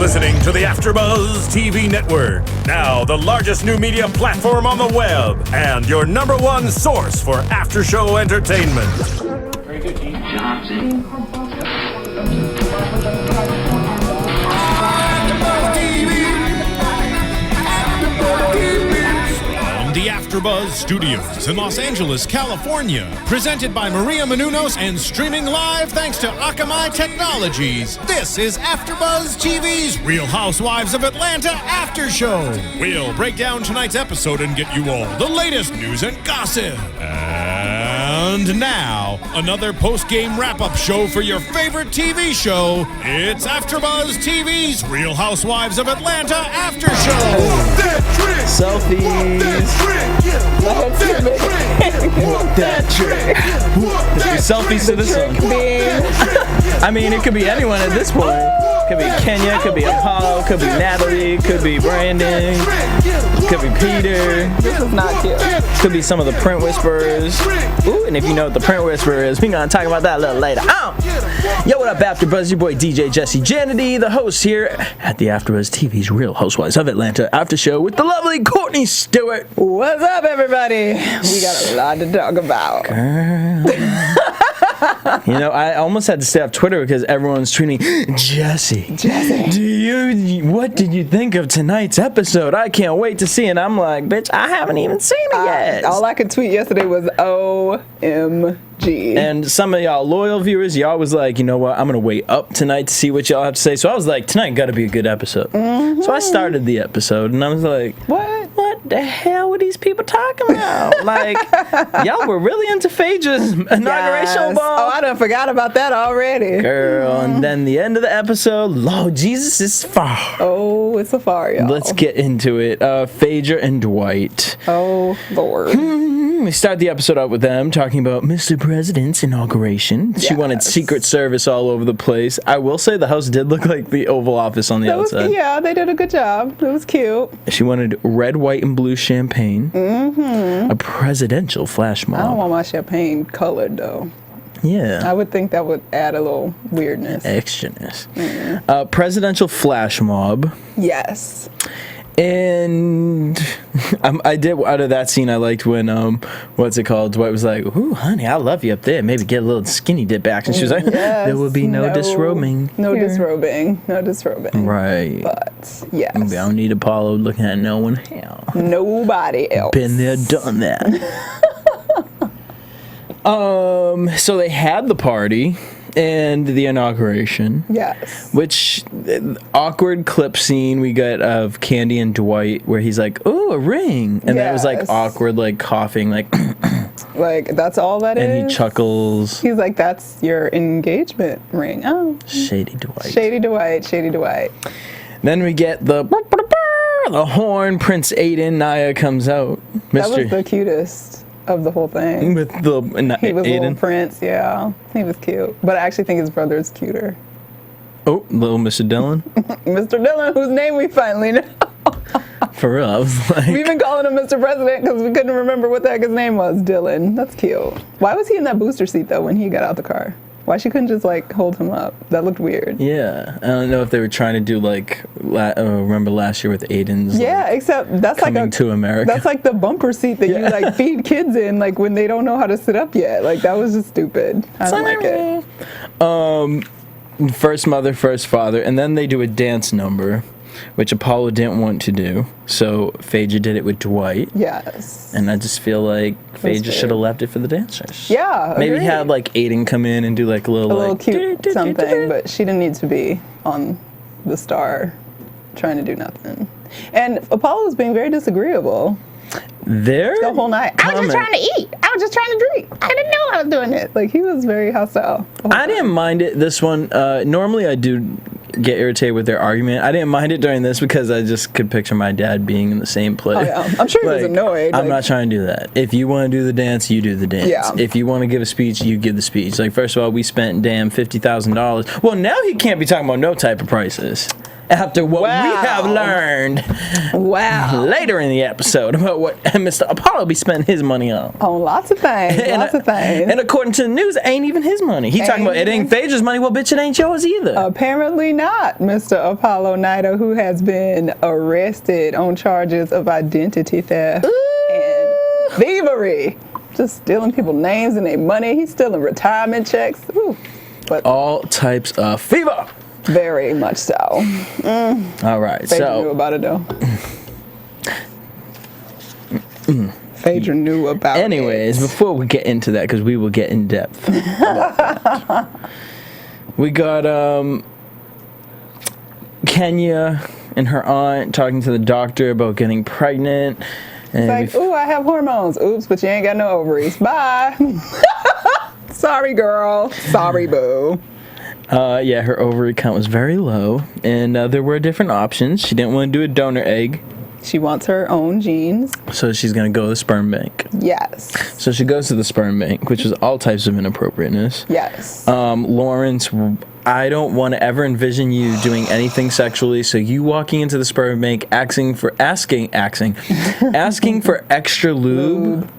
listening to the AfterBuzz TV network, now the largest new media platform on the web, and your number one source for after-show entertainment. Very good, Dean Johnson. The AfterBuzz Studios in Los Angeles, California. Presented by Maria Menounos and streaming live thanks to Akamai Technologies. This is AfterBuzz TV's Real Housewives of Atlanta After Show. We'll break down tonight's episode and get you all the latest news and gossip. And now, another post-game wrap-up show for your favorite TV show. It's AfterBuzz TV's Real Housewives of Atlanta After Show. Selfies. That trick. Selfies to this one. I mean, it could be anyone at this point. Could be Kenya, could be Apollo, could be Natalie, could be Brandon, could be Peter. This is not cute. Could be some of the print whisperers. Ooh, and if you know what the print whisperer is, we're gonna talk about that a little later. Yo, what up, AfterBuzz? Your boy DJ Jesse Janedy, the host here at the AfterBuzz TV's Real Housewives of Atlanta After Show with the lovely Courtney Stewart. What's up, everybody? We got a lot to talk about. Girl. You know, I almost had to stay off Twitter because everyone's tweeting, Jesse, what did you think of tonight's episode? I can't wait to see it. And I'm like, bitch, I haven't even seen it yet. All I could tweet yesterday was OMG. And some of y'all loyal viewers, y'all was like, you know what, I'm going to wait up tonight to see what y'all have to say. So I was like, tonight got to be a good episode. Mm-hmm. So I started the episode and I was like, what the hell were these people talking about? Like, y'all were really into Phaedra's inauguration ball. Oh, I done forgot about that already. Girl, and then the end of the episode, Lord Jesus is far. Oh, it's a far, y'all. Let's get into it. Phaedra and Dwight. Oh, Lord. We start the episode out with them talking about Mr. President's inauguration. She wanted Secret Service all over the place. I will say the house did look like the Oval Office on the outside. Yeah, they did a good job. It was cute. She wanted red, white, and blue champagne. Mm-hmm. A presidential flash mob. I don't want my champagne colored, though. Yeah. I would think that would add a little weirdness. Extraness. Mm-hmm. Presidential flash mob. Yes. And I did, out of that scene, I liked when, what's it called? Dwight was like, ooh, honey, I love you up there. Maybe get a little skinny dip back. And she was like, there will be no disrobing. No disrobing. No disrobing. Right. But, yes. I don't need Apollo looking at no one else. Nobody else. Been there, done that. So they had the party and the inauguration. Yes. Which awkward clip scene we got of Kandi and Dwight where he's like, "Oh, a ring," and then it was like awkward, like coughing, like. Like that's all that is. And he chuckles. He's like, "That's your engagement ring." Oh. Shady Dwight. Shady Dwight. Shady Dwight. Then we get the horn. Prince Aiden. Naya comes out. That was the cutest of the whole thing. With the he was Aiden. Little Prince, yeah. He was cute. But I actually think his brother is cuter. Oh, little Mr. Dillon? Mr. Dillon, whose name we finally know. For real, I was like... We've been calling him Mr. President because we couldn't remember what the heck his name was. Dillon. That's cute. Why was he in that booster seat, though, when he got out the car? Why she couldn't just, like, hold him up? That looked weird. Yeah. I don't know if they were trying to do, like, remember last year with Aiden's, except that's coming to America. That's like the bumper seat that you, like, feed kids in, like, when they don't know how to sit up yet. Like, that was just stupid. I don't like it. First mother, first father, and then they do a dance number, which Apollo didn't want to do. So Phaedra did it with Dwight. Yes. And I just feel like Phaedra should have left it for the dancers. Yeah, maybe agreed. have like Aiden come in and do like a little cute something, but she didn't need to be on the star trying to do nothing. And Apollo was being very disagreeable. The whole night. I was just trying to eat. I was just trying to drink. I didn't know I was doing it. Like, he was very hostile. I didn't mind it this one. Normally I do get irritated with their argument. I didn't mind it during this because I just could picture my dad being in the same place. Oh, yeah. I'm sure he was annoyed. I'm not trying to do that. If you want to do the dance, you do the dance. Yeah. If you want to give a speech, you give the speech. Like, first of all, we spent $50,000. Well, now he can't be talking about no type of prices. after what we have learned later in the episode about what Mr. Apollo be spending his money on. On lots of things, And according to the news, it ain't even his money. He talking about it ain't Phaedra's money. Well, bitch, it ain't yours either. Apparently not, Mr. Apollo Nido, who has been arrested on charges of identity theft and thievery. Just stealing people's names and their money. He's stealing retirement checks. Ooh. But all types of fever. Very much so. All right, Phaedra knew about it, though. Phaedra knew about it. Anyways, before we get into that, because we will get in depth. We got Kenya and her aunt talking to the doctor about getting pregnant. And it's like, ooh, I have hormones. Oops, but you ain't got no ovaries. Bye. Sorry, girl. Sorry, boo. Yeah, her ovary count was very low, and there were different options. She didn't want to do a donor egg. She wants her own genes. So she's going to go to the sperm bank. Yes. So she goes to the sperm bank, which is all types of inappropriateness. Yes. Lawrence, I don't want to ever envision you doing anything sexually, so you walking into the sperm bank asking for extra lube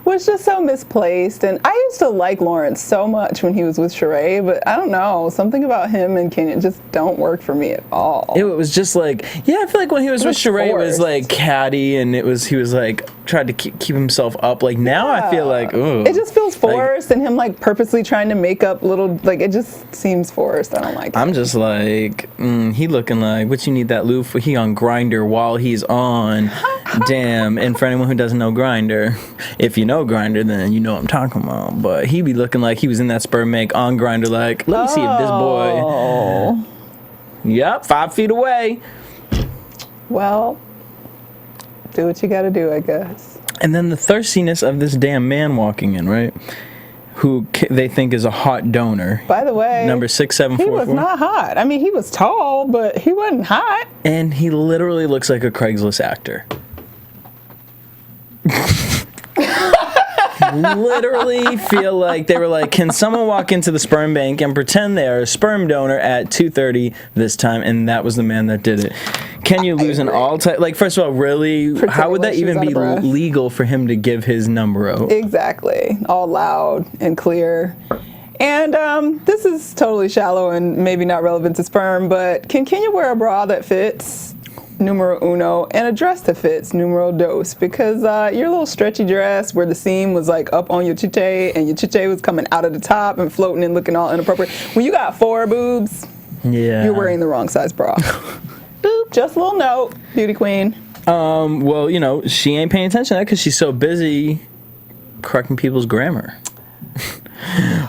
was just so misplaced. And I used to like Lawrence so much when he was with Sheree, but I don't know, something about him and Kenya just don't work for me at all. It was just like, yeah, I feel like when he was with Sheree, it was like catty, and he was like tried to keep himself up. Like now I feel like, ooh. It just feels forced, and him like purposely trying to make up little, like it just seems forced. I don't like it. I'm just like, he looking like, what you need that lube for? He on Grindr while he's on. Damn. And for anyone who doesn't know Grindr, if you know Grindr, then you know what I'm talking about. But he be looking like he was in that sperm bank on Grindr, like, let me see if this boy. Yep, 5 feet away. Well, do what you gotta do, I guess. And then the thirstiness of this damn man walking in, right? Who they think is a hot donor. By the way, number 6744. He was not hot. I mean, he was tall, but he wasn't hot. And he literally looks like a Craigslist actor. Literally feel like they were like, can someone walk into the sperm bank and pretend they are a sperm donor at 2:30 this time? And that was the man that did it. Can you lose an all time? Like, first of all, really, how would that even be legal for him to give his number out? Exactly. All loud and clear. And this is totally shallow and maybe not relevant to sperm, but can Kenya wear a bra that fits? Numero uno, and a dress that fits, numero dos, because your little stretchy dress where the seam was like up on your chiche and your chiche was coming out of the top and floating and looking all inappropriate. When you got 4 boobs, you're wearing the wrong size bra. Boop, just a little note, beauty queen. Well, you know, she ain't paying attention to that because she's so busy correcting people's grammar.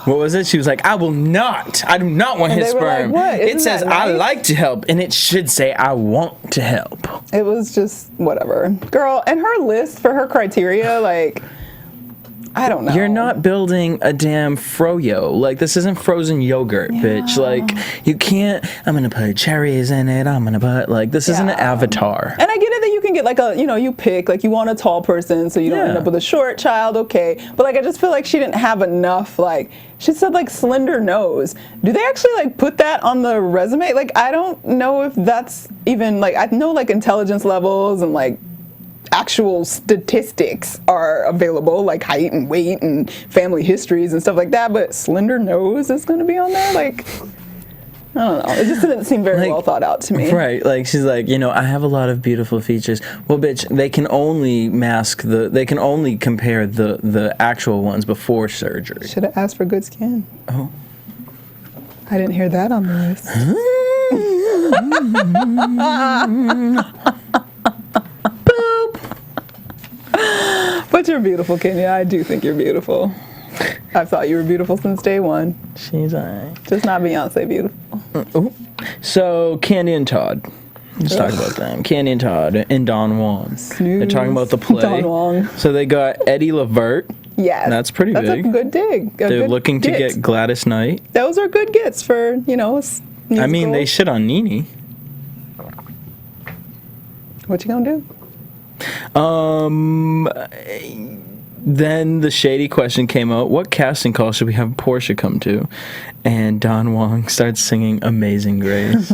What was it? She was like, I do not want his sperm. Like, it says, nice? I like to help, and it should say, I want to help. It was just whatever. Girl, and her list for her criteria, like, I don't know. You're not building a damn froyo. Like, this isn't frozen yogurt, bitch. Like, you can't, I'm going to put cherries in it. I'm going to put, like, this isn't an Avatar. And I get it that you can get, like, you pick, like, you want a tall person so you don't end up with a short child, okay. But, like, I just feel like she didn't have enough, like, she said, like, slender nose. Do they actually, like, put that on the resume? Like, I don't know if that's even, like, I know, like, intelligence levels and, like, actual statistics are available, like height and weight and family histories and stuff like that, but slender nose is going to be on there? Like, I don't know. It just didn't seem very well thought out to me. Right. Like, she's like, I have a lot of beautiful features. Well, bitch, they can only compare the actual ones before surgery. Should have asked for good skin. Oh. I didn't hear that on the list. But you're beautiful, Kenya. I do think you're beautiful. I've thought you were beautiful since day one. She's alright. Just not Beyonce beautiful. Ooh. So, Kandi and Todd. Let's talk about them. Kandi and Todd and Don Juan. Snooze. They're talking about the play. Don Juan. So they got Eddie Levert. Yes. That's pretty big. That's a good dig. They're looking to get Gladys Knight. Those are good gets for, musical. I mean, they shit on NeNe. What you gonna do? Then the shady question came out, what casting call should we have Portia come to? And Don Wong starts singing Amazing Grace.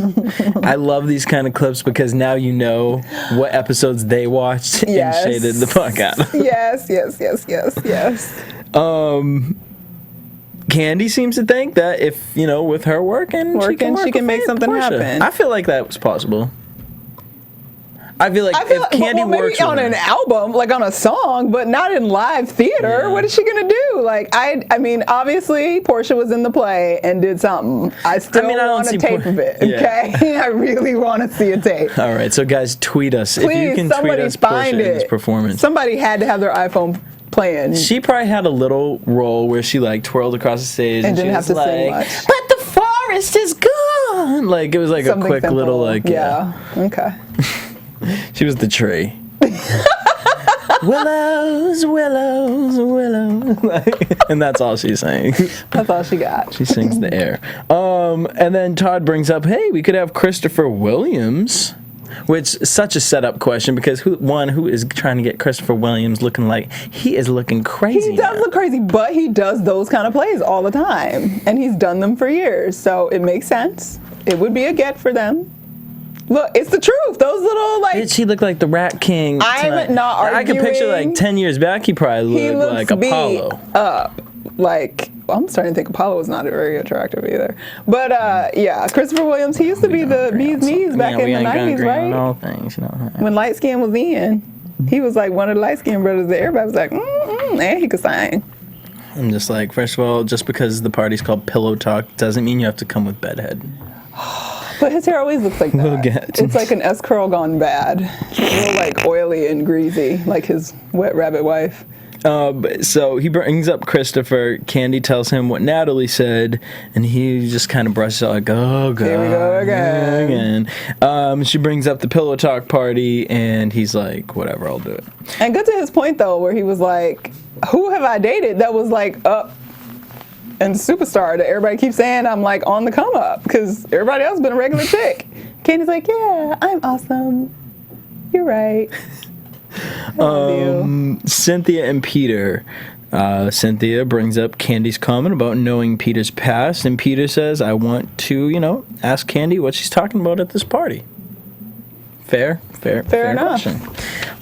I love these kind of clips because now you know what episodes they watched and shaded the fuck out of. Yes. Kandi seems to think that if, with her working she can make something happen. I feel like that was possible. I feel like if Kandi works on an album, like on a song, but not in live theater, what is she gonna do? Like, I mean, obviously Portia was in the play and did something. I want a tape of it. Okay, I really want to see a tape. All right, so guys, tweet us. Please, if you can tweet us Portia in this performance. Somebody had to have their iPhone playing. She probably had a little role where she like twirled across the stage and didn't have to sing much. But the forest is gone. Like it was like something a quick simple. Little like okay. She was the tree. Willows, willows, willows. And that's all she's saying. That's all she got. She sings the air. And then Todd brings up, hey, we could have Christopher Williams. Which is such a setup question because who is trying to get Christopher Williams looking like he is looking crazy? He does look crazy, but he does those kind of plays all the time. And he's done them for years. So it makes sense. It would be a get for them. Look, it's the truth. Those little Did she look like the Rat King? I'm not arguing. I can picture like 10 years back. He probably looked like Apollo. I'm starting to think Apollo was not very attractive either. But Christopher Williams. He used to be the bee's knees back in the 90s, right? All things, When light skin was in, he was like one of the light skinned brothers that everybody was like, and he could sing. I'm just like, first of all, just because the party's called Pillow Talk doesn't mean you have to come with bedhead. But his hair always looks like that. It's like an S-curl gone bad. It's a little like oily and greasy, like his wet rabbit wife. So he brings up Christopher. Kandi tells him what Natalie said, and he just kind of brushes out like, oh, God. Here we go again. She brings up the Pillow Talk party, and he's like, whatever, I'll do it. And good to his point, though, where he was like, who have I dated that was like up and superstar that everybody keeps saying I'm like on the come up because everybody else been a regular chick. Kandi's like, yeah, I'm awesome. You're right. Cynthia and Peter. Cynthia brings up Kandi's comment about knowing Peter's past, and Peter says, I want to, ask Kandi what she's talking about at this party. Fair enough. Question.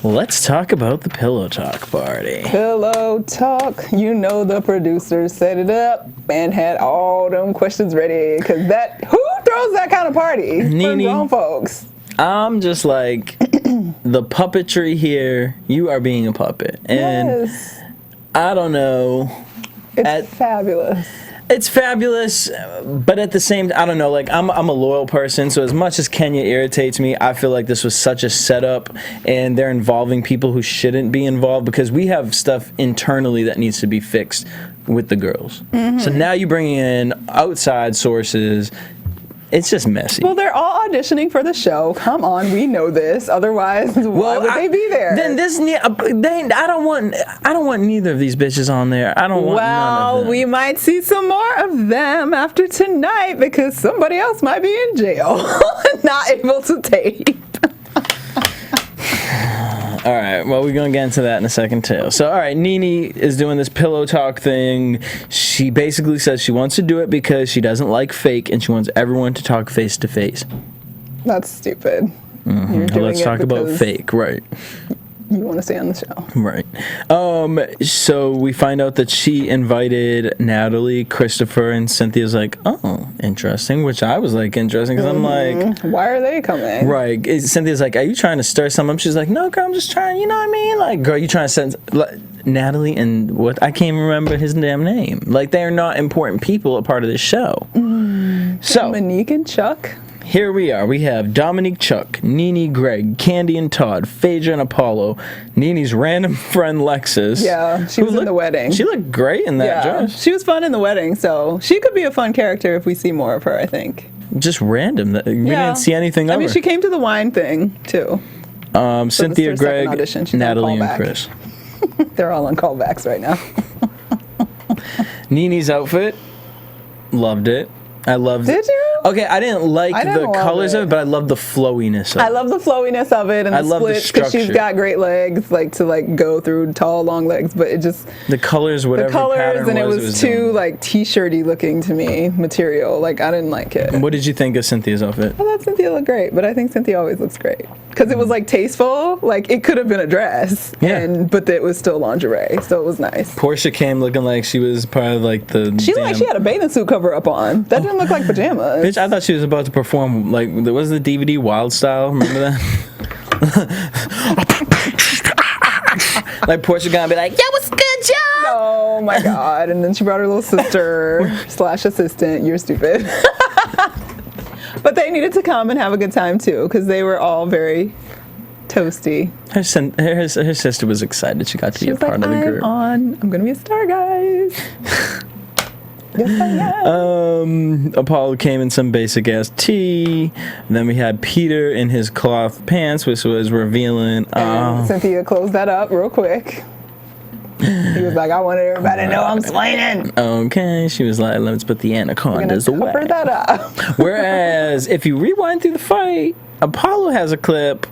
Let's talk about the Pillow Talk party. Pillow Talk. The producers set it up and had all them questions ready. Because who throws that kind of party for grown folks? I'm just like, the puppetry here, you are being a puppet. And I don't know. It's fabulous. It's fabulous, but at the same, I don't know, like I'm a loyal person, so as much as Kenya irritates me, I feel like this was such a setup, and they're involving people who shouldn't be involved because we have stuff internally that needs to be fixed with the girls. Mm-hmm. So now you bring in outside sources. It's just messy. Well, they're all auditioning for the show. Come on, we know this. Otherwise, why would they be there? Then I don't want neither of these bitches on there. I don't want none of them. We might see some more of them after tonight because somebody else might be in jail, not able to tape. All right, well, we're going to get into that in a second, too. So, all right, NeNe is doing this Pillow Talk thing. She basically says she wants to do it because she doesn't like fake, and she wants everyone to talk face-to-face. That's stupid. Mm-hmm. Let's talk about fake, right. You want to stay on the show. Right. So we find out that she invited Natalie, Christopher, and Cynthia's like, oh, interesting, which I was like, interesting, because I'm like, why are they coming? Right. Cynthia's like, are you trying to stir something up? She's like, no, girl, I'm just trying, you know what I mean? Like, girl, you trying to send Natalie and what? I can't even remember his damn name. Like, they are not important people a part of this show. So Dominique and Chuck. Here we are. We have Dominique, Chuck, NeNe, Greg, Kandi and Todd, Phaedra and Apollo, NeNe's random friend Lexus. Yeah, she was in the wedding. She looked great in that dress. She was fun in the wedding, so she could be a fun character if we see more of her, I think. Just random. We didn't see anything of her. I mean, she came to the wine thing, too. Cynthia, Greg, Natalie, and Chris. They're all on callbacks right now. NeNe's outfit, loved it. I loved Did you? Okay, I didn't like the colors of it, but I love the flowiness of it. I love the flowiness of it and the splits because she's got great legs, like to like go through tall, long legs. But it just the colors, whatever the colors, and it was too like t-shirty looking to me material. Like I didn't like it. What did you think of Cynthia's outfit? I thought Cynthia looked great, but I think Cynthia always looks great because it was like tasteful. Like it could have been a dress, but it was still lingerie, so it was nice. Portia came looking like she was part of like the. She looked like she had a bathing suit cover up on. That didn't look like pajamas. Bitch, I thought she was about to perform like there was the DVD Wild Style. Remember that? Like Portia gonna be like, "Yo, what's good, job?" Oh my god! And then she brought her little sister / assistant. You're stupid. But they needed to come and have a good time too, because they were all very toasty. Her sister was excited. She got to be a part of the group. I'm gonna be a star, guys. Yes, I am. Apollo came in some basic ass tee. And then we had Peter in his cloth pants, which was revealing. And Cynthia closed that up real quick. He was like, I wanted everybody to know I'm slinging. Okay, she was like, let's put the anacondas away. Cover that up. Whereas, if you rewind through the fight, Apollo has a clip.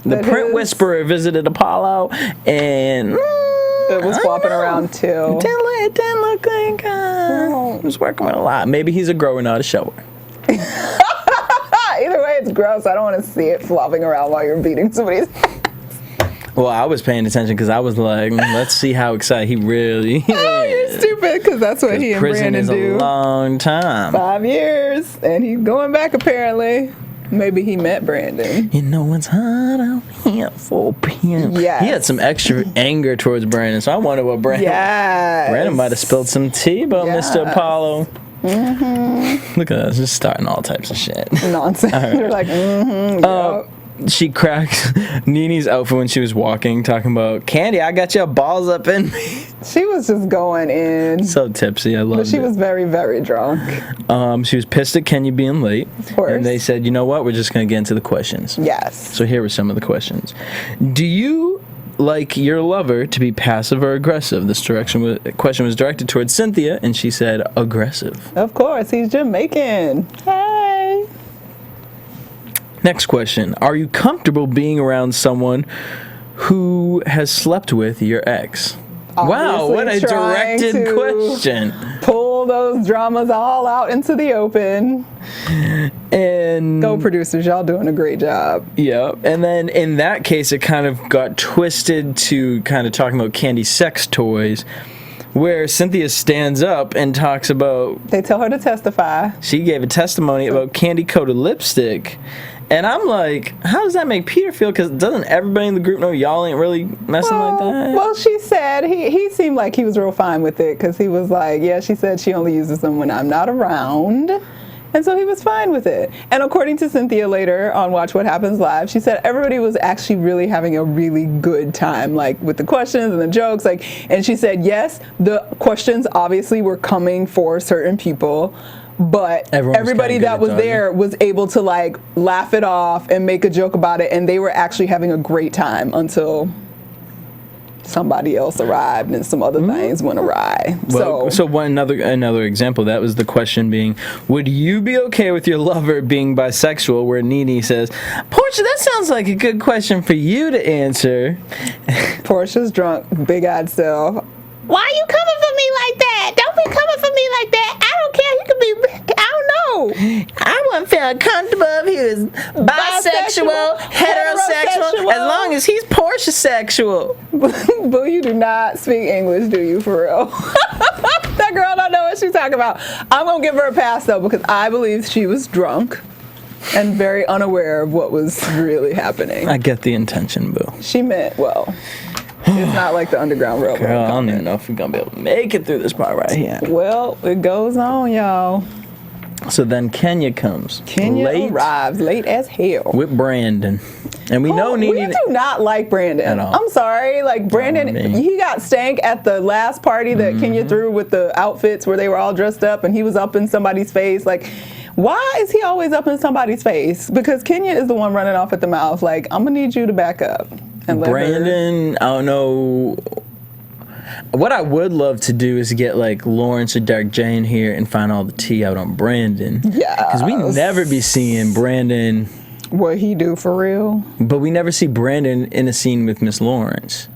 The Print Whisperer visited Apollo, and it was flopping around too. It didn't look like he was working with a lot. Maybe he's a grower, not a shower. Either way, it's gross. I don't want to see it flopping around while you're beating somebody's ass. Well, I was paying attention because I was like, let's see how excited he really is. Oh, you're stupid, because that's what he and Brandon do. Prison is a long time. 5 years, and he's going back apparently. Maybe he met Brandon. You know it's hot out here for PM. Yes. He had some extra anger towards Brandon, so I wonder what Brandon... Yes. Brandon might have spilled some tea about Mr. Apollo. Mm-hmm. Look at us, just starting all types of shit. Nonsense. Right. They're like, yep. She cracked NeNe's outfit when she was walking, talking about, Kandi, I got your balls up in me. She was just going in. So tipsy, I loved it. But she was very, very drunk. She was pissed at Kenya being late. Of course. And they said, you know what, we're just going to get into the questions. Yes. So here were some of the questions. Do you like your lover to be passive or aggressive? This question was directed towards Cynthia, and she said aggressive. Of course, he's Jamaican. Hey. Next question. Are you comfortable being around someone who has slept with your ex? Wow, what a directed question. Pull those dramas all out into the open. And go producers, y'all doing a great job. Yeah, and then in that case, it kind of got twisted to kind of talking about Kandi's sex toys, where Cynthia stands up and talks about... They tell her to testify. She gave a testimony about candy-coated lipstick. And I'm like, how does that make Peter feel? Because doesn't everybody in the group know y'all ain't really messing like that? Well, she said he seemed like he was real fine with it because he was like, yeah, she said she only uses them when I'm not around. And so he was fine with it. And according to Cynthia later on Watch What Happens Live, she said everybody was actually really having a really good time, like with the questions and the jokes. And she said, yes, the questions obviously were coming for certain people, but everybody that was there was able to like laugh it off and make a joke about it, and they were actually having a great time until somebody else arrived and some other things went awry. Well, so one another example, that was the question being, would you be okay with your lover being bisexual, where NeNe says, Portia, that sounds like a good question for you to answer. Portia's drunk, big-eyed self. Why are you coming for me like that? Don't be coming for me like that. I don't care. You can be, I don't know. I wouldn't feel comfortable if he was bisexual, heterosexual, as long as he's Portia sexual. Boo, you do not speak English, do you, for real? That girl don't know what she's talking about. I'm going to give her a pass, though, because I believe she was drunk and very unaware of what was really happening. I get the intention, Boo. She meant well. It's not like the Underground Railroad. Girl, I don't even know if we're going to be able to make it through this part right here. Well, it goes on, y'all. So then Kenya comes. Kenya arrives late as hell. With Brandon. And we know NeNe... We do not like Brandon. At all. I'm sorry. Like, Brandon, he got stank at the last party that Kenya threw with the outfits where they were all dressed up and he was up in somebody's face. Like, why is he always up in somebody's face? Because Kenya is the one running off at the mouth. Like, I'm going to need you to back up. And Brandon, I don't know. What I would love to do is get like Lawrence or Dark J in here and find all the tea out on Brandon. Yeah. Because we never be seeing Brandon. What he do for real? But we never see Brandon in a scene with Miss Lawrence.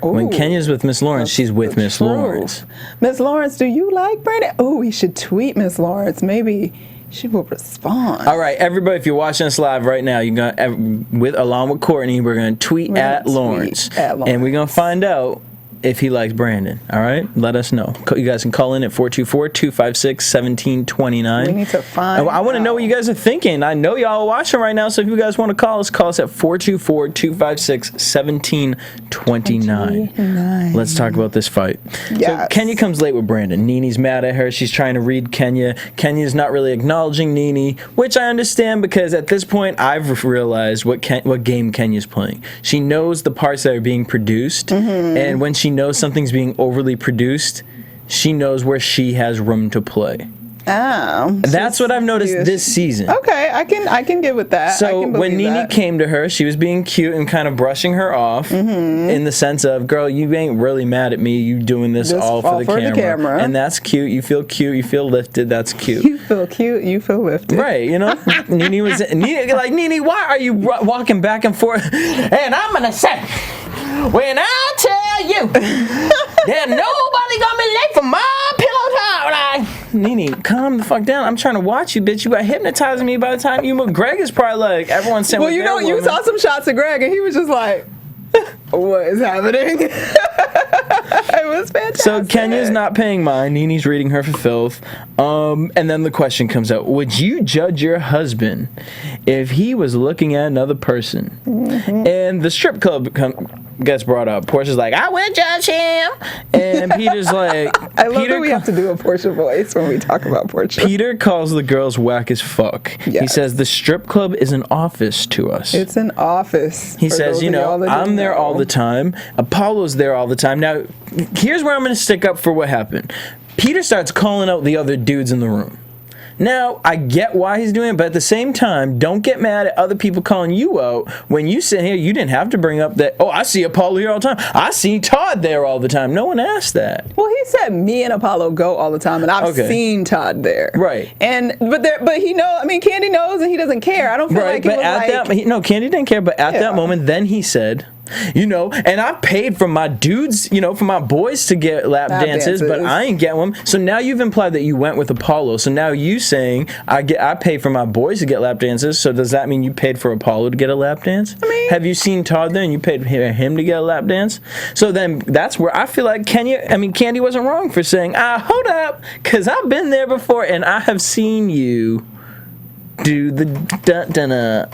Ooh, when Kenya's with Miss Lawrence, she's with Miss Lawrence. Miss Lawrence, do you like Brandon? Oh, we should tweet Miss Lawrence. Maybe she will respond. All right, everybody, if you're watching us live right now, you're gonna along with Courtney, we're gonna tweet at Lawrence, and we're gonna find out if he likes Brandon. All right, let us know. You guys can call in at 424-256-1729. We need to find I want to know what you guys are thinking. I know y'all are watching right now, so if you guys want to call us at 424-256-1729. Let's talk about this fight. Yes. So Kenya comes late with Brandon. NeNe's mad at her. She's trying to read Kenya. Kenya's not really acknowledging NeNe, which I understand because at this point I've realized what game Kenya's playing. She knows the parts that are being produced, and when she knows something's being overly produced, she knows where she has room to play. Oh, that's what I've noticed this season. Okay, I can get with that. So when NeNe came to her, she was being cute and kind of brushing her off in the sense of, girl, you ain't really mad at me. You doing this all for the camera. And that's cute. You feel cute. You feel lifted. That's cute. You feel cute. You feel lifted. Right, you know? NeNe, NeNe, why are you walking back and forth? And I'm going to say, when I tell you that nobody gonna be late for my pillow talk, NeNe, calm the fuck down. I'm trying to watch you, bitch. You got hypnotizing me by the time you move. Greg is probably like, everyone's saying, well, you know, you saw some shots of Greg and he was just like, what is happening? It was fantastic. So Kenya's not paying mind. NeNe's reading her for filth. And then the question comes out, would you judge your husband if he was looking at another person? And the strip club gets brought up. Portia's like, I would judge him. And Peter's like... I love that we have to do a Portia voice when we talk about Portia. Peter calls the girls whack as fuck. Yes. He says, the strip club is an office to us. It's an office. He says, you know, I'm there all the time. Apollo's there all the time. Now, here's where I'm going to stick up for what happened. Peter starts calling out the other dudes in the room. Now, I get why he's doing it, but at the same time, don't get mad at other people calling you out when you sit here. You didn't have to bring up that, oh, I see Apollo here all the time. I see Todd there all the time. No one asked that. Well, he said me and Apollo go all the time, and I've seen Todd there. Right. But he knows, I mean, Kandi knows and he doesn't care. I don't feel like it was Kandi didn't care, but at that moment, then he said... You know, and I paid for my dudes, you know, for my boys to get lap dances, but I ain't get them. So now you've implied that you went with Apollo. So now you saying I pay for my boys to get lap dances. So does that mean you paid for Apollo to get a lap dance? I mean, have you seen Todd there and you paid him to get a lap dance? So then that's where I feel like Kandi wasn't wrong for saying, hold up, because I've been there before and I have seen you do the dun-dun-na.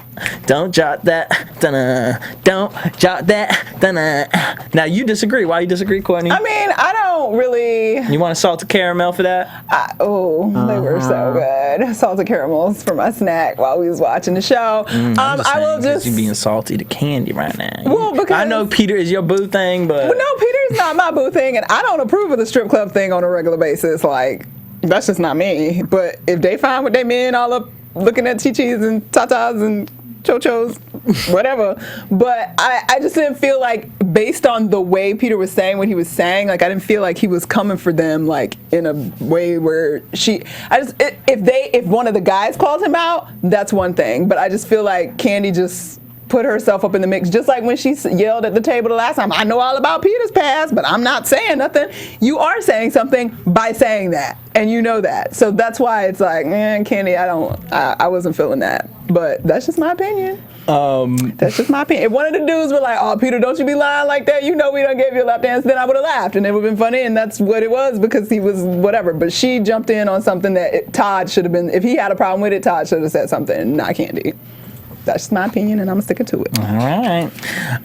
Don't jot that dun-na. Don't jot that dun-na. Now you disagree. Why you disagree, Courtney? I mean, I don't really. You want a salted caramel for that? They were so good. Salted caramels for my snack while we was watching the show. I will just. You being salty to Kandi right now. Well, because I know Peter is your boo thing, but. Well, no, Peter is not my boo thing, and I don't approve of the strip club thing on a regular basis. Like, that's just not me. But if they find with their men all up looking at chi-chis and tatas and chochos, whatever. But I just didn't feel like, based on the way Peter was saying what he was saying, like I didn't feel like he was coming for them like in a way where if one of the guys called him out, that's one thing. But I just feel like Kandi just put herself up in the mix, just like when she yelled at the table the last time, I know all about Peter's past, but I'm not saying nothing. You are saying something by saying that, and you know that. So that's why it's like, Kandi, I wasn't feeling that. But that's just my opinion. That's just my opinion. If one of the dudes were like, oh, Peter, don't you be lying like that, you know we done gave you a lap dance, then I would have laughed, and it would have been funny, and that's what it was, because he was whatever. But she jumped in on something that Todd should have been, if he had a problem with it, Todd should have said something, not Kandi. That's my opinion, and I'm sticking to it. All right.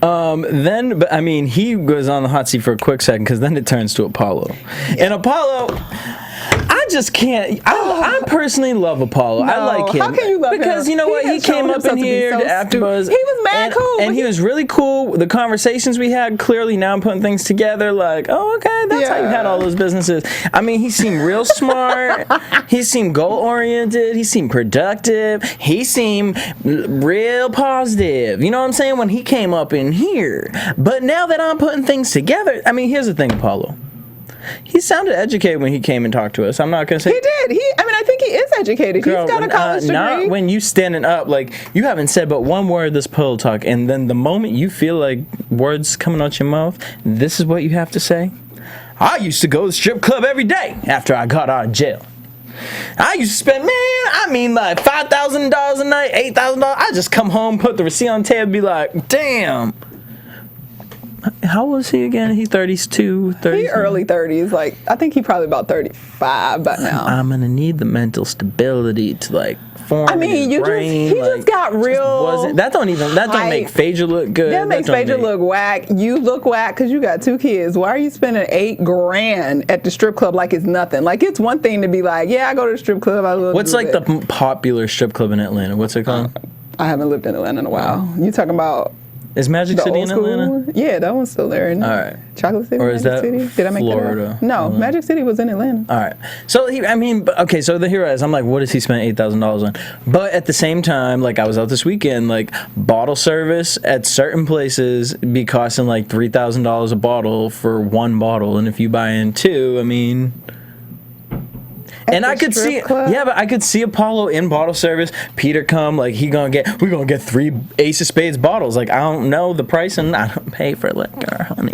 But I mean, he goes on the hot seat for a quick second, because then it turns to Apollo. Yeah. And Apollo, I just can't. I personally love Apollo. No, I like him. How can you love him? Because you know what? He came up in here to AfterBuzz. He was mad cool. And he was really cool. The conversations we had, clearly now I'm putting things together like, oh, okay, that's how you had all those businesses. I mean, he seemed real smart. He seemed goal-oriented. He seemed productive. He seemed real positive. You know what I'm saying? When he came up in here. But now that I'm putting things together, I mean, here's the thing, Apollo. He sounded educated when he came and talked to us. I'm not gonna say he did. I think he is educated. Girl, he's got a college degree. Not when you standing up, like you haven't said but one word this pillow talk, and then the moment you feel like words coming out your mouth, this is what you have to say. I used to go to the strip club every day after I got out of jail. I used to spend, like $5,000 a night, $8,000. I just come home, put the receipt on the table, and be like, damn. How old is he again? He 32, 30. He early 30s. Like, I think he probably about 35 by now. I'm going to need the mental stability to, like, form in his brain. He just got real. That don't make Phaedra look good. That makes Phaedra look whack. You look whack because you got 2 kids. Why are you spending $8,000 at the strip club like it's nothing? Like, it's one thing to be like, yeah, I go to the strip club. What's like the popular strip club in Atlanta? What's it called? I haven't lived in Atlanta in a while. You talking about... Is Magic City in Atlanta? Yeah, that one's still there. All right. Chocolate City, or is Magic that City? Did I make Florida? That up? No, Magic City was in Atlanta. All right. So, so here I is. I'm like, what does he spend $8,000 on? But at the same time, like, I was out this weekend, like, bottle service at certain places be costing, like, $3,000 a bottle for 1 bottle. And if you buy in 2, and I could see, but I could see Apollo in bottle service. Peter come, like we're gonna get 3 Ace of Spades bottles. Like I don't know the price, and I don't pay for liquor, honey.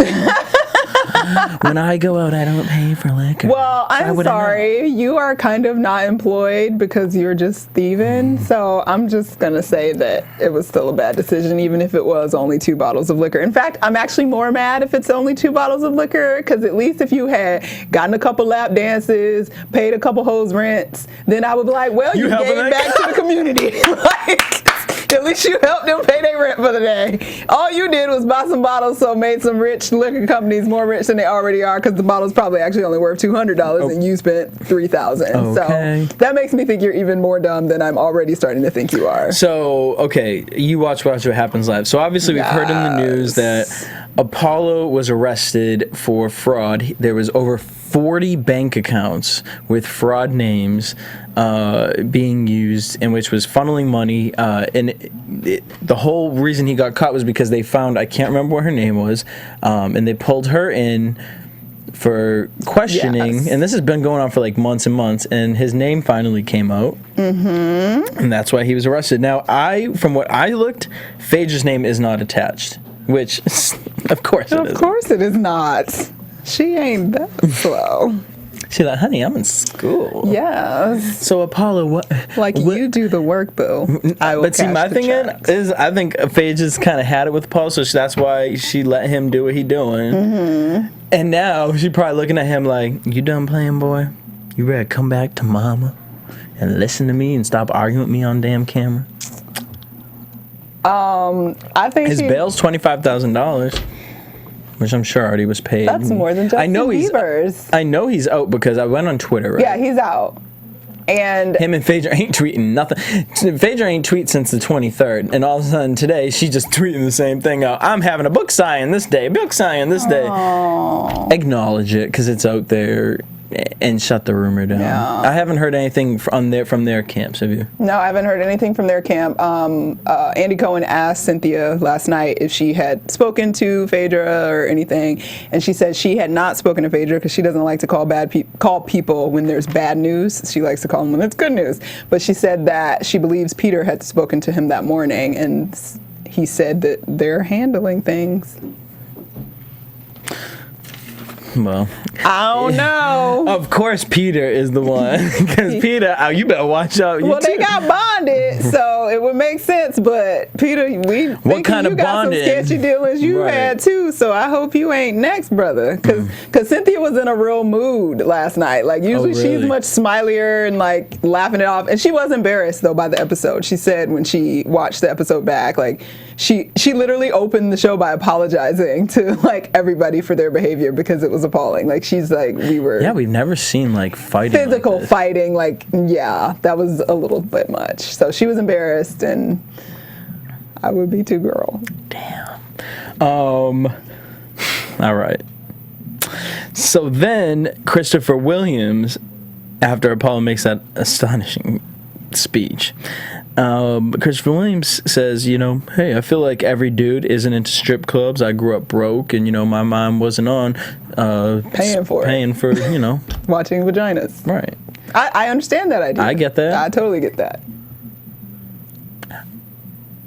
When I go out, I don't pay for liquor. Well, I'm sorry, you are kind of not employed because you're just thieving. So I'm just gonna say that it was still a bad decision, even if it was only 2 bottles of liquor. In fact, I'm actually more mad if it's only 2 bottles of liquor, because at least if you had gotten a couple lap dances, paid a couple hoes rents, then I would be like, well, you gave back to the community. At least you helped them pay their rent for the day. All you did was buy some bottles, so made some rich liquor companies more rich than they already are, because the bottle's probably actually only worth $200 and you spent $3,000. Okay. So that makes me think you're even more dumb than I'm already starting to think you are. So, okay, you watch What Happens Live. So obviously we've heard in the news that Apollo was arrested for fraud. There was over 40 bank accounts with fraud names being used, in which was funneling money. The whole reason he got caught was because they found, I can't remember what her name was, and they pulled her in for questioning. Yes. And this has been going on for like months and months, and his name finally came out. Mm-hmm. And that's why he was arrested. Now, from what I looked, Phaedra's name is not attached, which, of course it is. Of course it is not. She ain't that slow. She's like, honey, I'm in school. Yes. So Apollo, what? Like, you do the work, boo. But see, my thing is, I think Phaedra's kind of had it with Apollo, so that's why she let him do what he doing. Mm-hmm. And now she probably looking at him like, you done playing, boy? You better come back to mama and listen to me and stop arguing with me on damn camera. I think his bail's $25,000. Which I'm sure already was paid. That's more than Justin Bieber's. I know he's out because I went on Twitter, right? Yeah, he's out. And him and Phaedra ain't tweeting nothing. Phaedra ain't tweet since the 23rd. And all of a sudden today, she's just tweeting the same thing out. I'm having a book signing this day. Book signing this day. Acknowledge it because it's out there. And shut the rumor down. Yeah. I haven't heard anything from their camps, have you? No, I haven't heard anything from their camp. Andy Cohen asked Cynthia last night if she had spoken to Phaedra or anything, and she said she had not spoken to Phaedra because she doesn't like to call people when there's bad news. She likes to call them when it's good news. But she said that she believes Peter had spoken to him that morning, and he said that they're handling things. Well, I don't know. Of course, Peter is the one, because Peter, you better watch out. They got bonded, so it would make sense. But Peter, what kind of you got bonding? Some sketchy dealings you had too. So I hope you ain't next, brother, because Cynthia was in a real mood last night. Like usually she's much smilier and like laughing it off, and she was embarrassed though by the episode. She said when she watched the episode back, like she literally opened the show by apologizing to like everybody for their behavior because it was appalling. Like she's like, we've never seen like fighting, physical fighting. Like that was a little bit much. So she was embarrassed, and I would be too, girl. Damn. All right. So then Christopher Williams, after Apollo makes that astonishing speech, Christopher Williams says, hey, I feel like every dude isn't into strip clubs. I grew up broke, and my mind wasn't on paying for watching vaginas. Right. I understand that idea. I get that. I totally get that.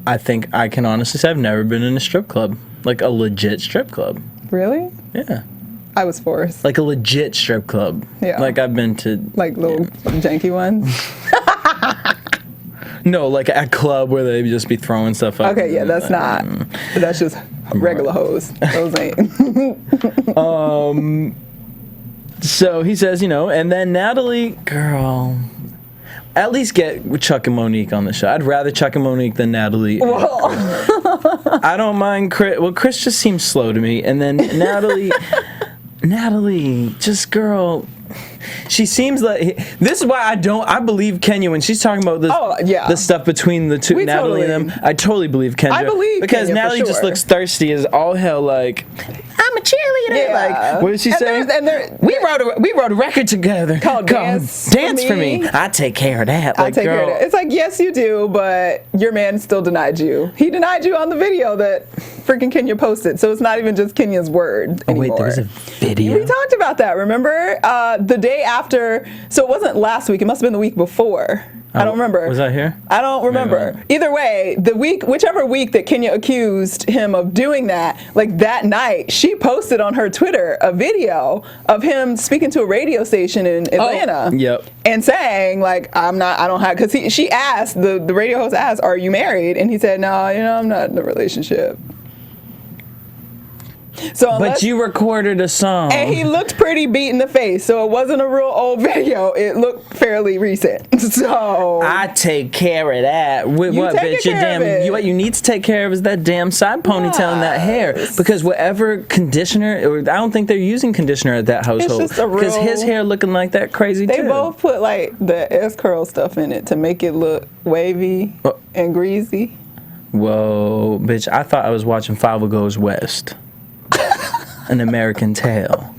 I think I can honestly say I've never been in a strip club, like a legit strip club. Really? Yeah. I was forced. Like a legit strip club. Yeah. Like I've been to... Like little janky ones? No, like a club where they just be throwing stuff up. Okay, yeah, that's not. That's just regular hoes. Those ain't. So he says, and then Natalie, girl... At least get Chuck and Monique on the show. I'd rather Chuck and Monique than Natalie. I don't mind Chris. Well, Chris just seems slow to me. And then Natalie, just girl... She seems like... This is why I believe Kenya when she's talking about this, the stuff between the two, Natalie and them. I totally believe Kenya. I believe because Kenya, Natalie for sure. just looks thirsty as all hell, like... I'm a cheerleader. Yeah. Like, what did she say? We wrote a record together called Dance for Me. I take care of that. I take care of that. It's like, yes, you do, but your man still denied you. He denied you on the video that freaking Kenya posted, so it's not even just Kenya's word anymore. Wait, there was a video? We talked about that, remember? The day after, so it wasn't last week, it must have been the week before. I don't remember. Was I here? I don't remember. Either way, whichever week that Kenya accused him of doing that, like that night, she posted on her Twitter a video of him speaking to a radio station in Atlanta. Yep. And saying, like, because she asked, the radio host asked, are you married? And he said, no, I'm not in a relationship. But you recorded a song. And he looked pretty beat in the face, so it wasn't a real old video. It looked fairly recent. So I take care of that. What, bitch? What you need to take care of is that damn side ponytail and that hair. Because whatever conditioner, I don't think they're using conditioner at that household. Because his hair looking like that crazy too. They both put like the S curl stuff in it to make it look wavy and greasy. Whoa, bitch! I thought I was watching Five Goes West. An American Tale.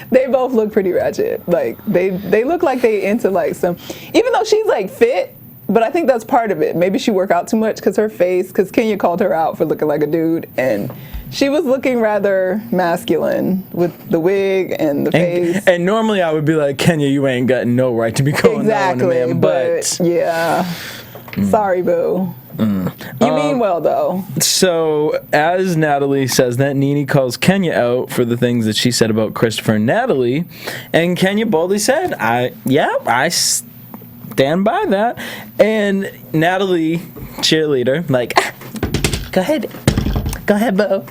They both look pretty ratchet. Like they look like they into like some, even though she's like fit, but I think that's part of it. Maybe she work out too much because Kenya called her out for looking like a dude, and she was looking rather masculine with the wig and the face. And normally I would be like, Kenya, you ain't got no right to be calling that one a man. But yeah, sorry, boo. You mean well, though. So, as Natalie says that, NeNe calls Kenya out for the things that she said about Christopher and Natalie, and Kenya boldly said, I stand by that. And Natalie, cheerleader, like, go ahead, boo.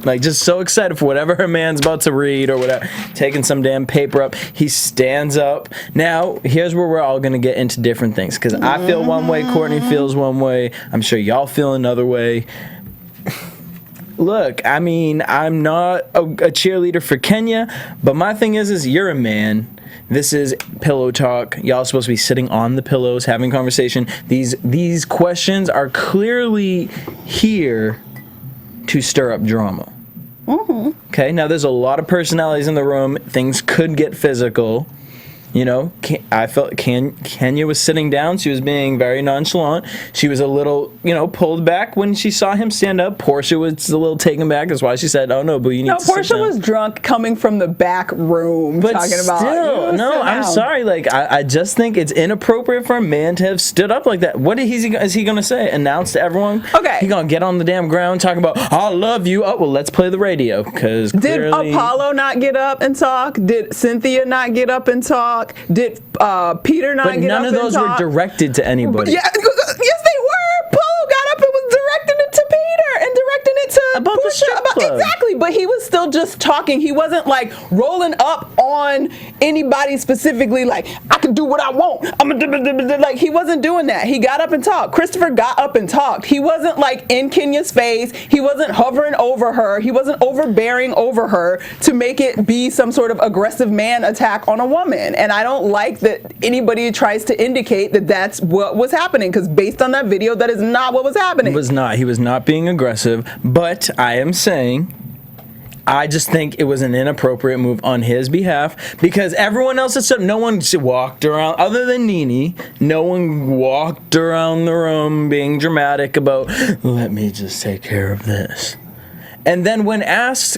Like, just so excited for whatever her man's about to read or whatever, taking some damn paper up. He stands up. Now, here's where we're all going to get into different things. Because I feel one way, Courtney feels one way. I'm sure y'all feel another way. Look, I mean, I'm not a cheerleader for Kenya, but my thing is you're a man. This is pillow talk. Y'all are supposed to be sitting on the pillows, having conversation. These questions are clearly here to stir up drama. Okay, now there's a lot of personalities in the room. Things could get physical. I felt Kenya was sitting down. She was being very nonchalant. She was a little, pulled back when she saw him stand up. Portia was a little taken back. That's why she said, "Oh no, boo, you need to sit down." Portia was drunk, coming from the back room, but talking about. Still, no, I'm sorry. Like, I just think it's inappropriate for a man to have stood up like that. What is he gonna say? Announce to everyone? Okay, he gonna get on the damn ground talking about, "I love you." Oh well, let's play the radio because did Apollo not get up and talk? Did Cynthia not get up and talk? Did Peter not get up and talk? But none of those were directed to anybody. Yes, they were. Apollo got up and was directing it to Peter and directing it to about Portia. Exactly, but he was still just talking. He wasn't like rolling up on anybody specifically like, I can do what I want. Like, he wasn't doing that. He got up and talked. Christopher got up and talked. He wasn't like in Kenya's face. He wasn't hovering over her. He wasn't overbearing over her to make it be some sort of aggressive man attack on a woman. And I don't like that anybody tries to indicate that that's what was happening, because based on that video, that is not what was happening. It was not. He was not being aggressive, but I am saying I just think it was an inappropriate move on his behalf because everyone else except no one walked around, other than NeNe, no one walked around the room being dramatic about, let me just take care of this. And then when asked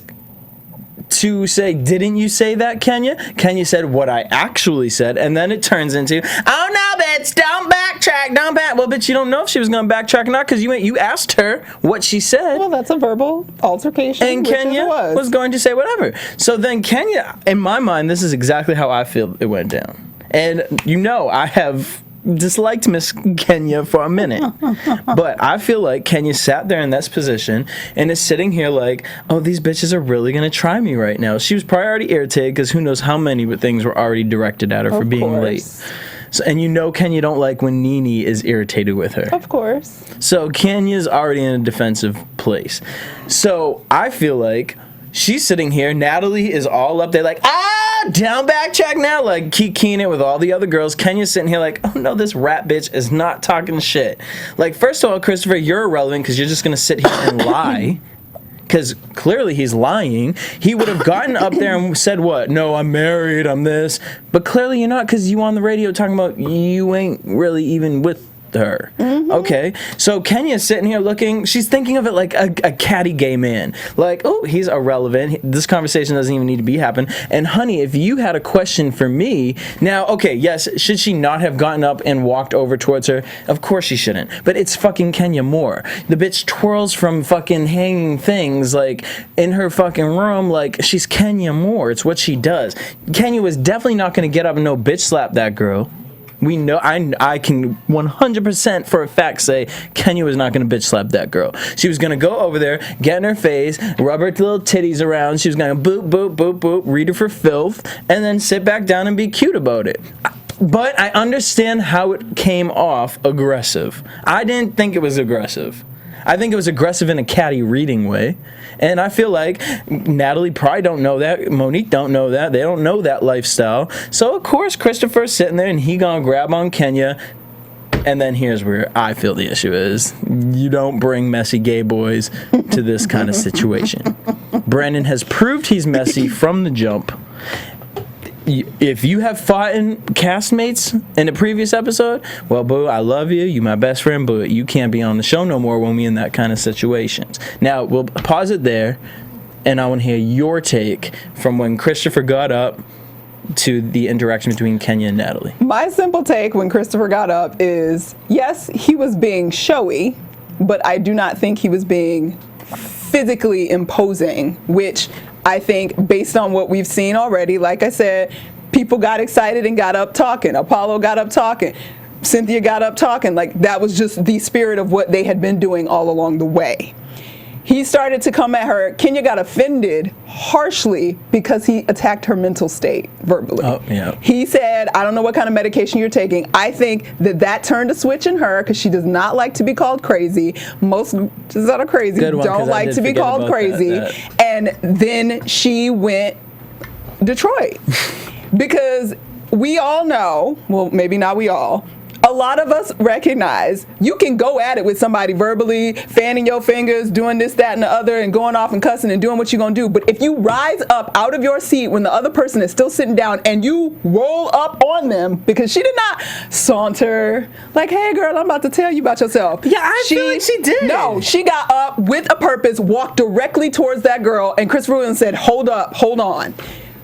to say, didn't you say that, Kenya? Kenya said what I actually said, and then it turns into, oh no, bitch, don't backtrack, don't back. Well, bitch, you don't know if she was going to backtrack or not because you asked her what she said. Well, that's a verbal altercation, and Kenya was going to say whatever. So then Kenya, in my mind, this is exactly how I feel it went down. And I have disliked Miss Kenya for a minute, but I feel like Kenya sat there in this position and is sitting here like, oh, these bitches are really gonna try me right now. She was probably already irritated because who knows how many things were already directed at her for being late. So, and Kenya don't like when NeNe is irritated with her. Of course. So Kenya's already in a defensive place. So I feel like she's sitting here. Natalie is all up there like, down backtrack now, like keep keying it with all the other girls. Kenya's sitting here like, oh no, this rat bitch is not talking shit. Like, first of all, Christopher, you're irrelevant because you're just gonna sit here and lie. Because clearly he's lying. He would have gotten up there and said what? No, I'm married, I'm this. But clearly you're not because you on the radio talking about you ain't really even with her. Mm-hmm. Okay, so Kenya's sitting here looking, she's thinking of it like a catty gay man. Like, oh, he's irrelevant. This conversation doesn't even need to be happening. And honey, if you had a question for me, now, okay, yes, should she not have gotten up and walked over towards her? Of course she shouldn't. But it's fucking Kenya Moore. The bitch twirls from fucking hanging things like in her fucking room like she's Kenya Moore. It's what she does. Kenya was definitely not going to get up and no bitch slap that girl. We know, I can 100% for a fact say Kenya was not going to bitch slap that girl. She was going to go over there, get in her face, rub her little titties around. She was going to boop, boop, boop, boop, read her for filth, and then sit back down and be cute about it. But I understand how it came off aggressive. I didn't think it was aggressive. I think it was aggressive in a catty reading way. And I feel like Natalie probably don't know that. Monique don't know that. They don't know that lifestyle. So, of course, Christopher's sitting there and he gonna grab on Kenya. And then here's where I feel the issue is. You don't bring messy gay boys to this kind of situation. Brandon has proved he's messy from the jump. If you have fought in castmates in a previous episode, well, boo, I love you. You my best friend, but you can't be on the show no more when we in that kind of situations. Now, we'll pause it there, and I want to hear your take from when Christopher got up to the interaction between Kenya and Natalie. My simple take when Christopher got up is, yes, he was being showy, but I do not think he was being physically imposing, which I think based on what we've seen already, like I said, people got excited and got up talking. Apollo got up talking. Cynthia got up talking. Like, that was just the spirit of what they had been doing all along the way. He started to come at her. Kenya got offended harshly because he attacked her mental state verbally. Oh, yeah. He said, I don't know what kind of medication you're taking. I think that turned a switch in her because she does not like to be called crazy. Most that are crazy don't like to be called crazy. And then she went Detroit. Because we all know, well, maybe not we all, a lot of us recognize you can go at it with somebody verbally, fanning your fingers, doing this, that, and the other, and going off and cussing and doing what you're going to do. But if you rise up out of your seat when the other person is still sitting down and you roll up on them, because she did not saunter like, hey, girl, I'm about to tell you about yourself. Yeah, I feel like she did. No, she got up with a purpose, walked directly towards that girl, and Chris Williams said, hold up, hold on.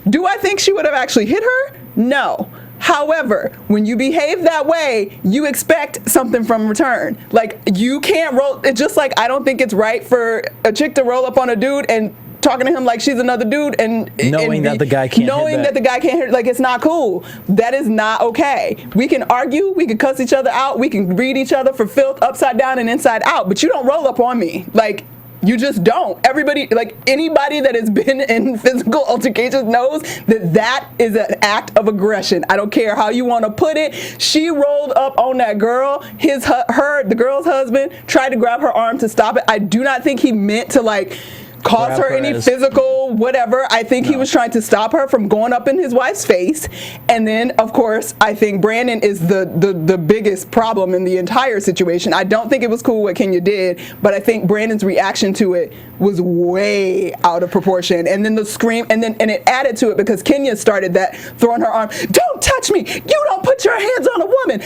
Do I think she would have actually hit her? No. However, when you behave that way, you expect something from return. Like, you can't roll. It's just like, I don't think it's right for a chick to roll up on a dude and talking to him like she's another dude and knowing that the guy can't hit, like, it's not cool. That is not okay. We can argue, we can cuss each other out, we can read each other for filth upside down and inside out, but you don't roll up on me. Like, you just don't. Everybody, like, anybody that has been in physical altercations knows that is an act of aggression. I don't care how you want to put it. She rolled up on that girl. The girl's husband tried to grab her arm to stop it. I do not think he meant to, like, cause her any physical whatever. I think he was trying to stop her from going up in his wife's face. And then, of course, I think Brandon is the biggest problem in the entire situation. I don't think it was cool what Kenya did, but I think Brandon's reaction to it was way out of proportion. And then the scream, and it added to it because Kenya started that, throwing her arm, don't touch me, you don't put your hands on a woman.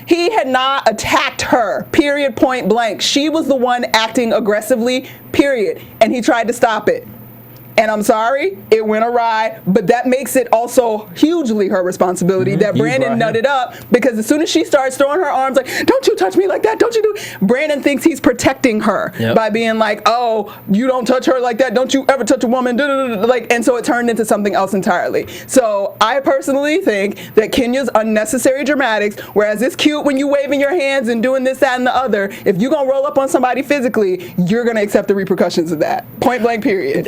He had not attacked her, period, point blank. She was the one acting aggressively, period. And he tried to stop it. And I'm sorry, it went awry, but that makes it also hugely her responsibility that Brandon nutted up, because as soon as she starts throwing her arms like, don't you touch me like that, don't you do, Brandon thinks he's protecting her by being like, oh, you don't touch her like that, don't you ever touch a woman, like, and so it turned into something else entirely. So I personally think that Kenya's unnecessary dramatics, whereas it's cute when you waving your hands and doing this, that, and the other, if you're gonna roll up on somebody physically, you're gonna accept the repercussions of that. Point blank, period.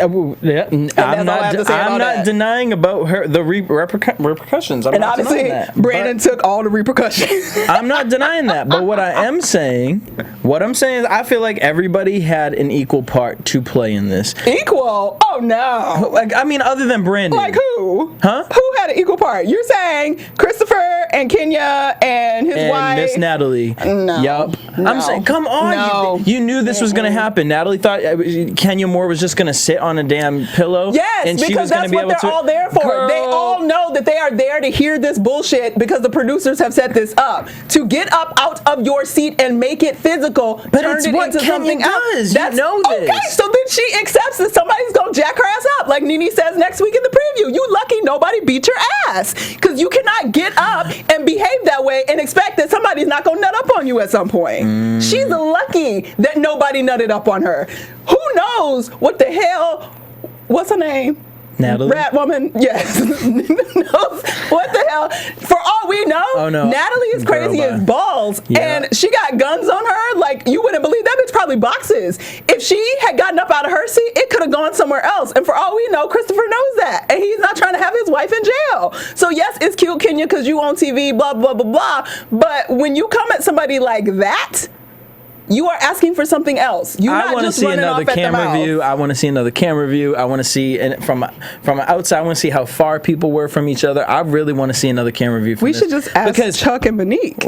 Yeah, I'm not denying about the repercussions. I'm not obviously, denying that, Brandon took all the repercussions. I'm not denying that, but what I'm saying is I feel like everybody had an equal part to play in this. Equal? Oh no! Like, I mean, other than Brandon. Like who? Huh? Who had an equal part? You're saying Christopher and Kenya and his wife, Miss Natalie. No. Yup. No. I'm saying, come on. No. You knew this was going to happen. Natalie thought Kenya Moore was just going to sit on a damn pillow. Yes, and because that's what they're all there for. Girl. They all know that they are there to hear this bullshit because the producers have set this up. To get up out of your seat and make it physical, but turn it's it what into Kenya something does. else. You know this. Okay, so then she accepts that somebody's going to jack her ass up, like NeNe says next week in the preview. You lucky nobody beat your ass, because you cannot get up and behave that way and expect that somebody's not going to nut up on you at some point. She's lucky that nobody nutted up on her. Who knows what the hell, what's her name? Natalie? Rat woman, yes. What the hell? For all we know, Natalie is crazy as balls, and she got guns on her. Like, you wouldn't believe that bitch probably boxes. If she had gotten up out of her seat, it could have gone somewhere else. And for all we know, Christopher knows that, and he's not trying to have his wife in jail. So yes, it's cute, Kenya, because you on TV, blah, blah, blah, blah. But when you come at somebody like that, you are asking for something else. I want to see another camera view. I want to see another camera view. I want to see, and from outside, I want to see how far people were from each other. I really want to see another camera view. We should just ask Chuck and Monique.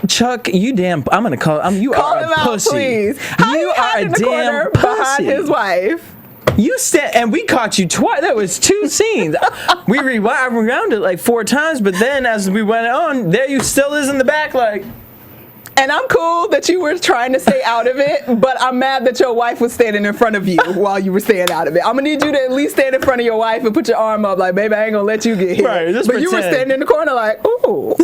Chuck, you damn! I'm gonna call. You call are him a out, pussy. Please. How you are a damn pussy behind his wife. You stand, and we caught you twice. That was 2 scenes. We rewound it like 4 times, but then as we went on, there you still is in the back, like. And I'm cool that you were trying to stay out of it, but I'm mad that your wife was standing in front of you while you were staying out of it. I'm gonna need you to at least stand in front of your wife and put your arm up, like, baby, I ain't gonna let you get hit. Right, just but pretend. You were standing in the corner, like, ooh.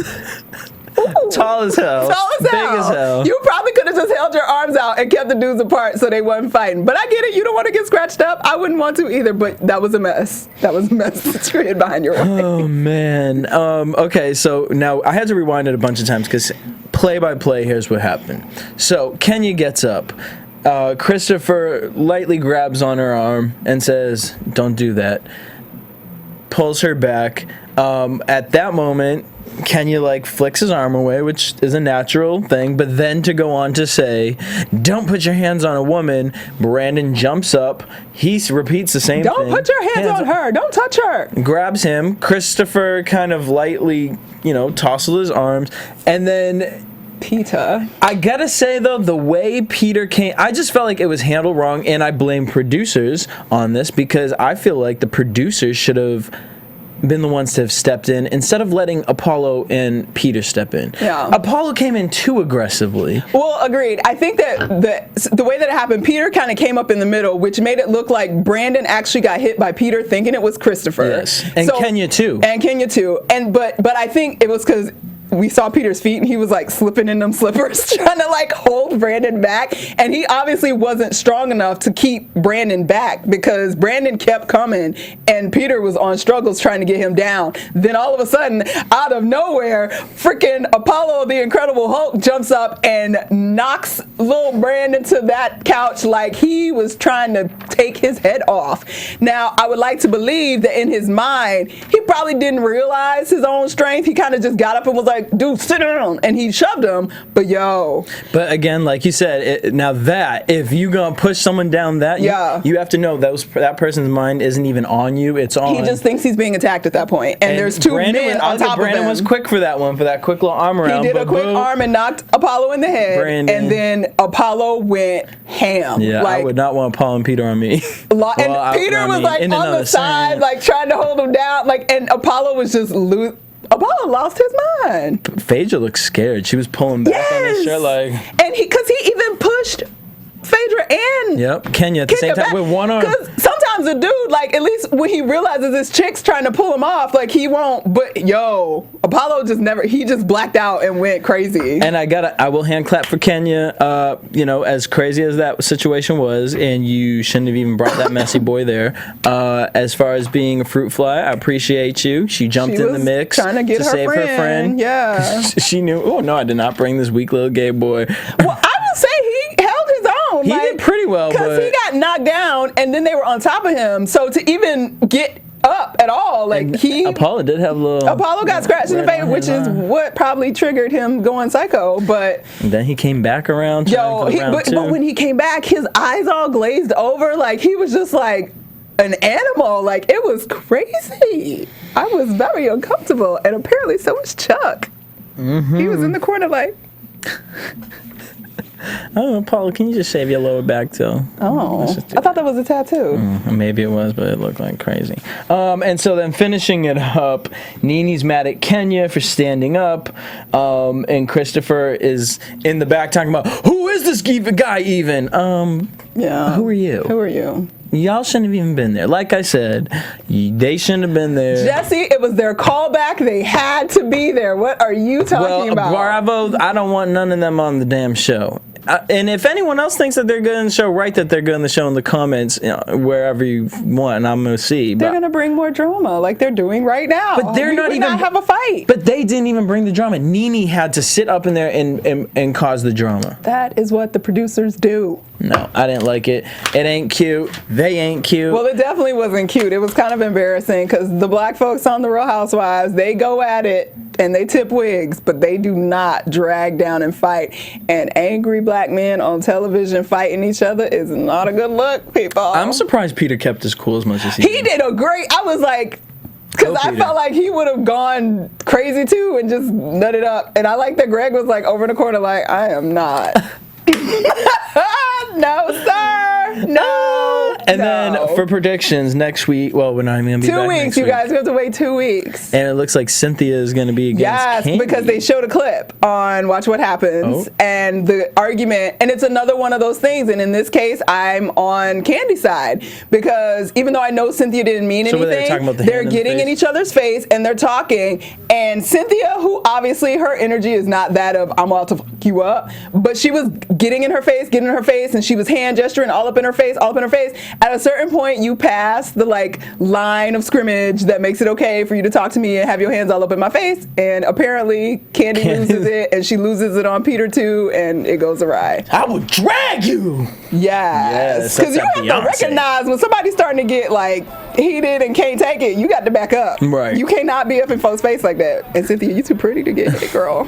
Tall as hell. Tall as hell. Big as hell. You probably could have just held your arms out and kept the dudes apart so they wasn't fighting. But I get it. You don't want to get scratched up. I wouldn't want to either, but that was a mess. That was a mess that you hid behind your wife. Oh, man. Okay, so now I had to rewind it a bunch of times because play by play, here's what happened. So Kenya gets up. Christopher lightly grabs on her arm and says, don't do that. Pulls her back. At that moment, Kenya flicks his arm away, which is a natural thing, but then to go on to say, don't put your hands on a woman, Brandon jumps up, he repeats the same thing. Don't put your hands on her, don't touch her. Grabs him, Christopher kind of lightly, tosses his arms, and then Peter. I gotta say though, the way Peter came, I just felt like it was handled wrong, and I blame producers on this because I feel like the producers should have been the ones to have stepped in instead of letting Apollo and Peter step in. Yeah. Apollo came in too aggressively. Well, agreed. I think that the way that it happened, Peter kind of came up in the middle, which made it look like Brandon actually got hit by Peter thinking it was Christopher. Yes. And Kenya too. And but I think it was because we saw Peter's feet and he was slipping in them slippers trying to hold Brandon back, and he obviously wasn't strong enough to keep Brandon back because Brandon kept coming and Peter was on struggles trying to get him down. Then all of a sudden, out of nowhere, freaking Apollo the Incredible Hulk jumps up and knocks little Brandon to that couch like he was trying to take his head off. Now, I would like to believe that in his mind, he probably didn't realize his own strength. He kind of just got up and was like, like, dude, sit down. And he shoved him, but yo. But again, like you said, now that, if you gonna push someone down that, you have to know that person's mind isn't even on you, it's on. He just thinks he's being attacked at that point. And there's two men on top of him. Brandon was quick for that one, for that quick little arm around. He did a quick arm and knocked Apollo in the head. Brandon. And then Apollo went ham. Yeah, I would not want Apollo and Peter on me. And Peter was like on the side, like trying to hold him down. Like, and Apollo was just Apollo lost his mind. Phaedra looked scared. She was pulling back on his shirt, like. And because he even pushed Phaedra and Kenya at the same time with one arm. Because sometimes a dude, like, at least when he realizes this chick's trying to pull him off, like, he won't. But yo, Apollo he just blacked out and went crazy. And I will hand clap for Kenya. You know, as crazy as that situation was, and you shouldn't have even brought that messy boy there. As far as being a fruit fly, I appreciate you. She jumped in the mix trying to save her friend. Yeah, she knew. Oh no, I did not bring this weak little gay boy. Well, I would say he held his own. He did pretty well, because he got knocked down, and then they were on top of him. So to even get up at all, like Apollo did have a little. Apollo got scratched in the face, which is what probably triggered him going psycho. But and then he came back around. But when he came back, his eyes all glazed over, like he was just like an animal. Like, it was crazy. I was very uncomfortable, and apparently so was Chuck. Mm-hmm. He was in the corner like. Oh, Paula, can you just shave your lower back too? Oh, I thought that was a tattoo. Maybe it was, but it looked like crazy. And so then finishing it up, NeNe's mad at Kenya for standing up, and Christopher is in the back talking about, who is this guy even? Yeah. Who are you? Who are you? Y'all shouldn't have even been there. Like I said, they shouldn't have been there. Jesse, it was their callback. They had to be there. What are you talking about? Bravo, I don't want none of them on the damn show. And if anyone else thinks that they're good in the show, write that they're good in the show in the comments, wherever you want, and I'm going to see. They're going to bring more drama like they're doing right now. But they're not even have a fight. But they didn't even bring the drama. NeNe had to sit up in there and cause the drama. That is what the producers do. No, I didn't like it. It ain't cute. They ain't cute. Well, it definitely wasn't cute. It was kind of embarrassing because the black folks on the Real Housewives, they go at it and they tip wigs, but they do not drag down and fight. And angry black men on television fighting each other is not a good look, people. I'm surprised Peter kept his cool as much as he did. He did a great, I was like, because I felt like he would have gone crazy too and just nut it up. And I like that Greg was like over in the corner like, I am not. No, sir. No. And then for predictions next week, well, we're not even going to be back 2 weeks, next you week. guys. We have to wait 2 weeks. And it looks like Cynthia is going to be against Kandi. Because they showed a clip on Watch What Happens and the argument, and it's another one of those things. And in this case, I'm on Kandi's side because even though I know Cynthia didn't mean anything, they're getting in each other's face and they're talking. And Cynthia, who obviously her energy is not that of I'm about to fuck you up, but she was getting in her face, and she was hand gesturing all up in her face. At a certain point, you pass the line of scrimmage that makes it okay for you to talk to me and have your hands all up in my face. And apparently, Kandi loses it, and she loses it on Peter too, and it goes awry. I will drag you. Yes, because you have to recognize when somebody's starting to get heated and can't take it. You got to back up. Right. You cannot be up in folks' face like that. And Cynthia, you too pretty to get hit, girl.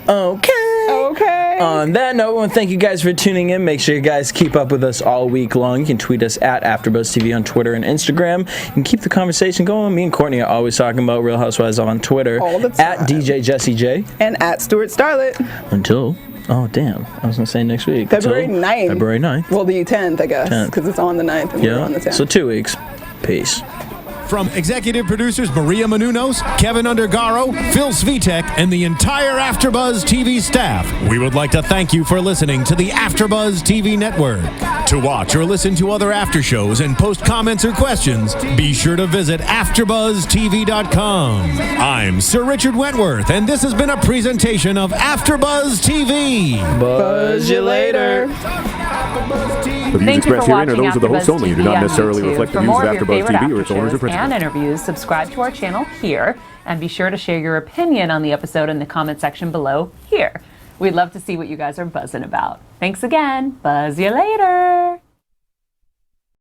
Okay. On that note, I want to thank you guys for tuning in. Make sure you guys keep up with us all week long. You can tweet us at AfterBuzzTV on Twitter and Instagram. You can keep the conversation going. Me and Courtney are always talking about Real Housewives on Twitter. All the time. At DJ Jesse J. And at Stewart Starlet. Until... Oh, damn. I was going to say next week. February 9th. February 9th. Well, the 10th, I guess. Because it's on the 9th and we're on the 10th. So 2 weeks. Peace. From executive producers Maria Menounos, Kevin Undergaro, Phil Svitek, and the entire AfterBuzz TV staff, we would like to thank you for listening to the AfterBuzz TV network. To watch or listen to other after shows and post comments or questions, be sure to visit AfterBuzzTV.com. I'm Sir Richard Wentworth, and this has been a presentation of AfterBuzz TV. Buzz you later. The views expressed herein are those of the hosts only and do not necessarily reflect the views of AfterBuzz TV or its owners or principals. And interviews, subscribe to our channel here, and be sure to share your opinion on the episode in the comment section below here. We'd love to see what you guys are buzzing about. Thanks again. Buzz you later.